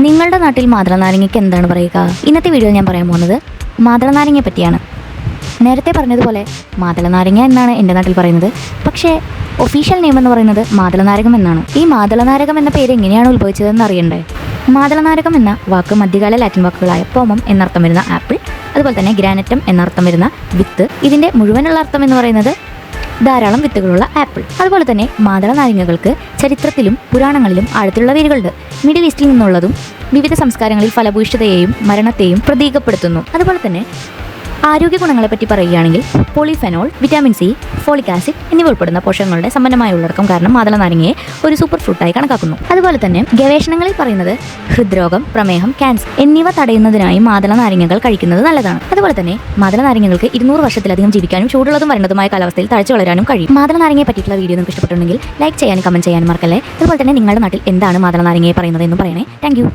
നിങ്ങളുടെ നാട്ടിൽ മാതളനാരങ്ങയ്ക്ക് എന്താണ് പറയുക? ഇന്നത്തെ വീഡിയോയിൽ ഞാൻ പറയാൻ പോകുന്നത് മാതളനാരങ്ങയെ പറ്റിയാണ്. നേരത്തെ പറഞ്ഞതുപോലെ മാതളനാരങ്ങ എന്നാണ് എൻ്റെ നാട്ടിൽ പറയുന്നത്. പക്ഷേ ഒഫീഷ്യൽ നെയിം എന്ന് പറയുന്നത് മാതളനാരകം എന്നാണ്. ഈ മാതളനാരകം എന്ന പേര് എങ്ങനെയാണ് ഉത്ഭവിച്ചതെന്ന് അറിയണ്ടേ? മാതളനാരകം എന്ന വാക്ക് മധ്യകാല ലാറ്റിൻ വാക്കുകളായ പോമം എന്നർത്ഥം വരുന്ന ആപ്പിൾ, അതുപോലെ തന്നെ ഗ്രാനറ്റം എന്നർത്ഥം വരുന്ന വിത്ത്, ഇതിൻ്റെ മുഴുവനുള്ള അർത്ഥം എന്ന് പറയുന്നത് ധാരാളം വിത്തുകളുള്ള ആപ്പിൾ. അതുപോലെ തന്നെ മാതള നാരങ്ങകൾക്ക് ചരിത്രത്തിലും പുരാണങ്ങളിലും ആഴത്തിലുള്ള വേരുകളുണ്ട്. മിഡിൽ ഈസ്റ്റിൽ നിന്നുള്ളതും വിവിധ സംസ്കാരങ്ങളിൽ ഫലഭൂയിഷ്ഠതയെയും മരണത്തെയും പ്രതീകപ്പെടുത്തുന്നു. അതുപോലെ തന്നെ ആരോഗ്യ ഗുണങ്ങളെപ്പറ്റി പറയുകയാണെങ്കിൽ polyphenol, vitamin C, folic acid എന്നിവ ഉൾപ്പെടുന്ന പോഷകങ്ങളുടെ സമ്പന്നമായ ഉള്ളടക്കം കാരണം മാതള നാരങ്ങയെ ഒരു സൂപ്പർ ഫ്രൂട്ടായി കണക്കാക്കുന്നു. അതുപോലെ തന്നെ ഗവേഷണങ്ങളിൽ പറയുന്നത് ഹൃദ്രോഗം, പ്രമേഹം, ക്യാൻസർ എന്നിവ തടയുന്നതിനായി മാതള നാരങ്ങകൾ കഴിക്കുന്നത് നല്ലതാണ്. അതുപോലെ തന്നെ മാതള നാരങ്ങകൾക്ക് 200 വർഷത്തിലധികം ജീവിക്കാനും ചൂടുള്ളതും വരണ്ടതുമായ കാലാവസ്ഥയിൽ തഴച്ചു വളരാനും കഴിയും. മാതള നാരങ്ങയെ പറ്റിയിട്ടുള്ള വീഡിയോ നിങ്ങൾക്ക് ഇഷ്ടപ്പെട്ടുണ്ടെങ്കിൽ ലൈക്ക് ചെയ്യാനും കമന്റ് ചെയ്യാനും മറക്കല്ലേ. അതുപോലെ തന്നെ നിങ്ങളുടെ നാട്ടിൽ എന്താണ് മാതള നാരങ്ങയെ പറയുന്നത് എന്നും പറയണേ. Thank you.